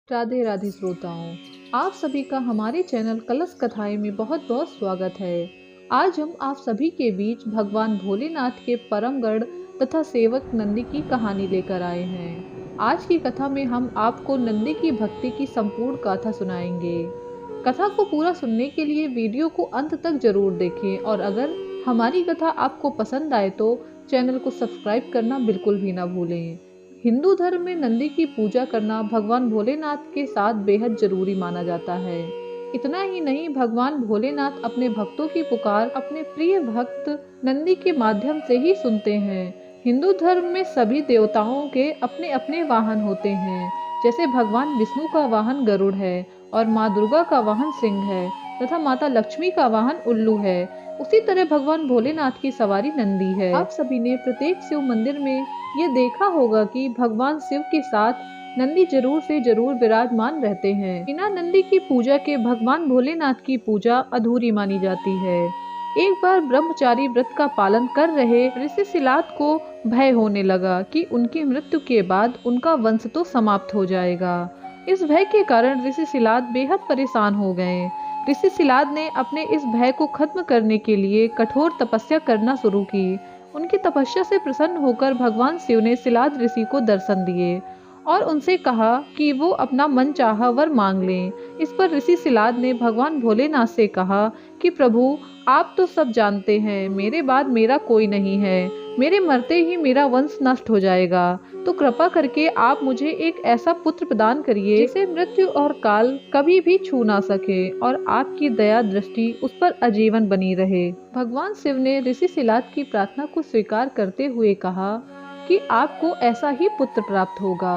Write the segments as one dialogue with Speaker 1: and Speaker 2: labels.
Speaker 1: राधे राधे श्रोताओं, आप सभी का हमारे चैनल कलश कथाएं में बहुत बहुत स्वागत है। आज हम आप सभी के बीच भगवान भोलेनाथ के परम गढ़ तथा सेवक नंदी की कहानी लेकर आए हैं। आज की कथा में हम आपको नंदी की भक्ति की संपूर्ण गाथा सुनाएंगे। कथा को पूरा सुनने के लिए वीडियो को अंत तक जरूर देखें और अगर हमारी कथा आपको पसंद आए तो चैनल को सब्सक्राइब करना बिल्कुल भी ना भूलें। हिंदू धर्म में नंदी की पूजा करना भगवान भोलेनाथ के साथ बेहद जरूरी माना जाता है। इतना ही नहीं, भगवान भोलेनाथ अपने भक्तों की पुकार अपने प्रिय भक्त नंदी के माध्यम से ही सुनते हैं। हिंदू धर्म में सभी देवताओं के अपने अपने वाहन होते हैं। जैसे भगवान विष्णु का वाहन गरुड़ है और माँ दुर्गा का वाहन सिंह है तथा माता लक्ष्मी का वाहन उल्लू है। उसी तरह भगवान भोलेनाथ की सवारी नंदी है। आप सभी ने प्रत्येक शिव मंदिर में ये देखा होगा कि भगवान शिव के साथ नंदी जरूर से जरूर विराजमान रहते हैं। बिना नंदी की पूजा के भगवान भोलेनाथ की पूजा अधूरी मानी जाती है। एक बार ब्रह्मचारी व्रत का पालन कर रहे ऋषि सिलात को भय होने लगा कि उनकी मृत्यु के बाद उनका वंश तो समाप्त हो जाएगा। इस भय के कारण ऋषि सिलात बेहद परेशान हो गए। ऋषि सिलात ने अपने इस भय को खत्म करने के लिए कठोर तपस्या करना शुरू की। उनकी तपस्या से प्रसन्न होकर भगवान शिव ने सिलाद ऋषि को दर्शन दिए और उनसे कहा कि वो अपना मनचाहा वर मांग लें। इस पर ऋषि सिलाद ने भगवान भोलेनाथ से कहा कि प्रभु, आप तो सब जानते हैं, मेरे बाद मेरा कोई नहीं है, मेरे मरते ही मेरा वंश नष्ट हो जाएगा, तो कृपा करके आप मुझे एक ऐसा पुत्र प्रदान करिए जिसे मृत्यु और काल कभी भी छू ना सके और आपकी दया दृष्टि उस पर आजीवन बनी रहे। भगवान शिव ने ऋषि सिलात की प्रार्थना को स्वीकार करते हुए कहा कि आपको ऐसा ही पुत्र प्राप्त होगा।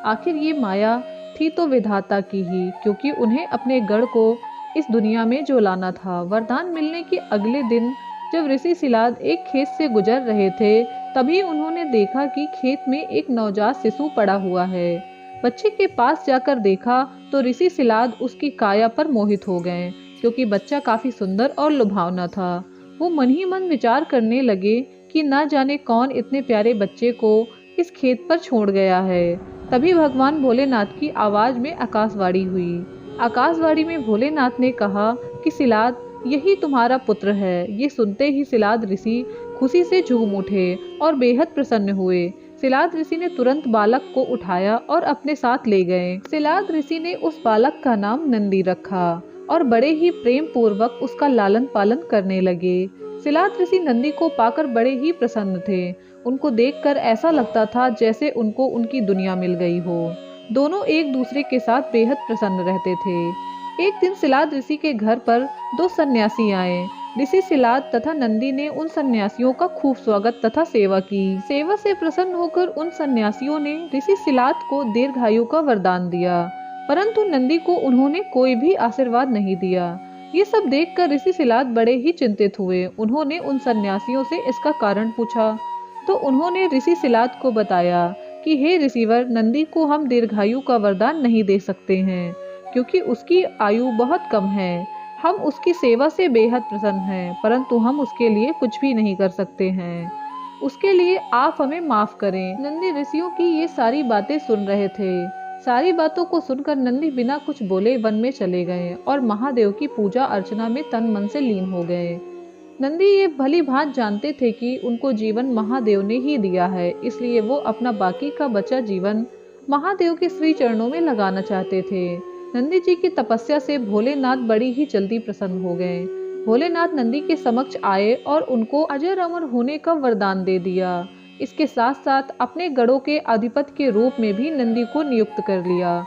Speaker 1: आखिर ये माया थी तो विधाता की ही, क्योंकि उन्हें अपने गढ़ को इस दुनिया में जो लाना था। वरदान मिलने के अगले दिन जब ऋषि सिलाद एक खेत से गुजर रहे थे, तभी उन्होंने देखा कि खेत में एक नवजात शिशु पड़ा हुआ है। बच्चे के पास जाकर देखा तो ऋषि सिलाद उसकी काया पर मोहित हो गए, क्योंकि बच्चा काफी सुंदर और लुभावना था। वो मन ही मन विचार करने लगे कि न जाने कौन इतने प्यारे बच्चे को इस खेत पर छोड़ गया है। तभी भगवान भोलेनाथ की आवाज में आकाशवाणी हुई। आकाशवाणी में भोलेनाथ ने कहा कि सिलाद, यही तुम्हारा पुत्र है। ये सुनते ही सिलाद ऋषि खुशी से झूम उठे और बेहद प्रसन्न हुए। सिलाद ऋषि ने तुरंत बालक को उठाया और अपने साथ ले गए। सिलाद ऋषि ने उस बालक का नाम नंदी रखा और बड़े ही प्रेम पूर्वक उसका लालन पालन करने लगे। सिलाद ऋषि नंदी को पाकर बड़े ही प्रसन्न थे। उनको देखकर ऐसा लगता था जैसे उनको उनकी दुनिया मिल गई हो। दोनों एक दूसरे के साथ बेहद प्रसन्न रहते थे। एक दिन सिलाद ऋषि के घर पर दो सन्यासी आए। ऋषि सिलाद तथा नंदी ने उन सन्यासियों का खूब स्वागत तथा सेवा की। सेवा से प्रसन्न होकर उन सन्यासियों ने ऋषि सिलाद को दीर्घायु का वरदान दिया, परंतु नंदी को उन्होंने कोई भी आशीर्वाद नहीं दिया। ये सब देखकर ऋषि सिलाद बड़े ही चिंतित हुए। उन्होंने उन सन्यासियों से इसका कारण पूछा तो उन्होंने ऋषि सिलाद को बताया कि हे ऋषिवर, नंदी को हम दीर्घायु का वरदान नहीं दे सकते हैं, क्योंकि उसकी आयु बहुत कम है। हम उसकी सेवा से बेहद प्रसन्न हैं, परंतु हम उसके लिए कुछ भी नहीं कर सकते हैं। उसके लिए आप हमें माफ करें। नंदी ऋषियों की ये सारी बातें सुन रहे थे। सारी बातों को सुनकर नंदी बिना कुछ बोले वन में चले गए और महादेव की पूजा अर्चना में तन मन से लीन हो गए। नंदी ये भली भांति जानते थे कि उनको जीवन महादेव ने ही दिया है, इसलिए वो अपना बाकी का बचा जीवन महादेव के श्री चरणों में लगाना चाहते थे। नंदी जी की तपस्या से भोलेनाथ बड़ी ही जल्दी प्रसन्न हो गए। भोलेनाथ नंदी के समक्ष आए और उनको अजर अमर होने का वरदान दे दिया। इसके साथ साथ अपने गढ़ों के अधिपति के रूप में भी नंदी को नियुक्त कर लिया।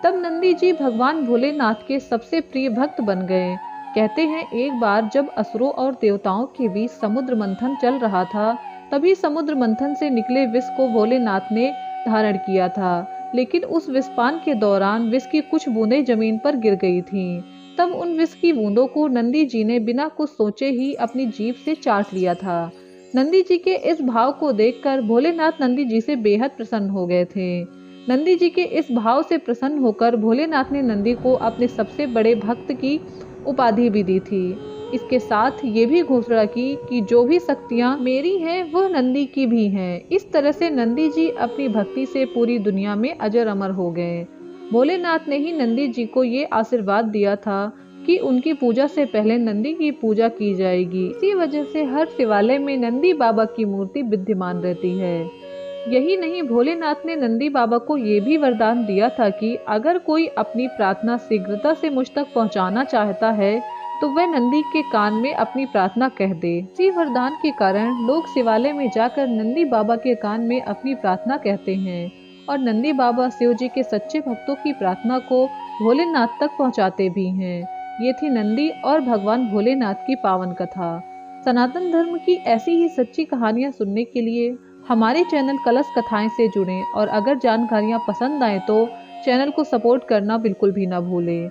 Speaker 1: तब नंदी जी भगवान भोलेनाथ के सबसे प्रिय भक्त बन गए। कहते हैं एक बार जब असुरों और देवताओं के बीच समुद्र मंथन चल रहा था, तभी समुद्र मंथन से निकले विष को भोलेनाथ ने धारण किया था, लेकिन उस विषपान के दौरान विष की कुछ बूंदें जमीन पर गिर गई थीं। तब उन विष की बूंदों को नंदी जी ने बिना कुछ सोचे ही अपनी जीभ से चाट लिया था। नंदी जी के इस भाव को देखकर भोलेनाथ नंदी जी से बेहद प्रसन्न हो गए थे। नंदी जी के इस भाव से प्रसन्न होकर भोलेनाथ ने नंदी को अपने सबसे बड़े भक्त की उपाधि भी दी थी। इसके साथ ये भी घोषणा की कि जो भी शक्तियाँ मेरी हैं वह नंदी की भी हैं। इस तरह से नंदी जी अपनी भक्ति से पूरी दुनिया में अजर अमर हो गए। भोलेनाथ ने ही नंदी जी को ये आशीर्वाद दिया था कि उनकी पूजा से पहले नंदी की पूजा की जाएगी। इसी वजह से हर शिवालय में नंदी बाबा की मूर्ति विद्यमान रहती है। यही नहीं, भोलेनाथ ने नंदी बाबा को ये भी वरदान दिया था कि अगर कोई अपनी प्रार्थना शीघ्रता से मुझ तक पहुंचाना चाहता है तो वह नंदी के कान में अपनी प्रार्थना कह दे। इसी वरदान के कारण लोग शिवालय में जाकर नंदी बाबा के कान में अपनी प्रार्थना कहते हैं और नंदी बाबा शिव जी के सच्चे भक्तों की प्रार्थना को भोलेनाथ तक पहुंचाते भी हैं। ये थी नंदी और भगवान भोलेनाथ की पावन कथा। सनातन धर्म की ऐसी ही सच्ची कहानियां सुनने के लिए हमारे चैनल कलश कथाएं से जुड़ें और अगर जानकारियां पसंद आए तो चैनल को सपोर्ट करना बिल्कुल भी ना भूलें।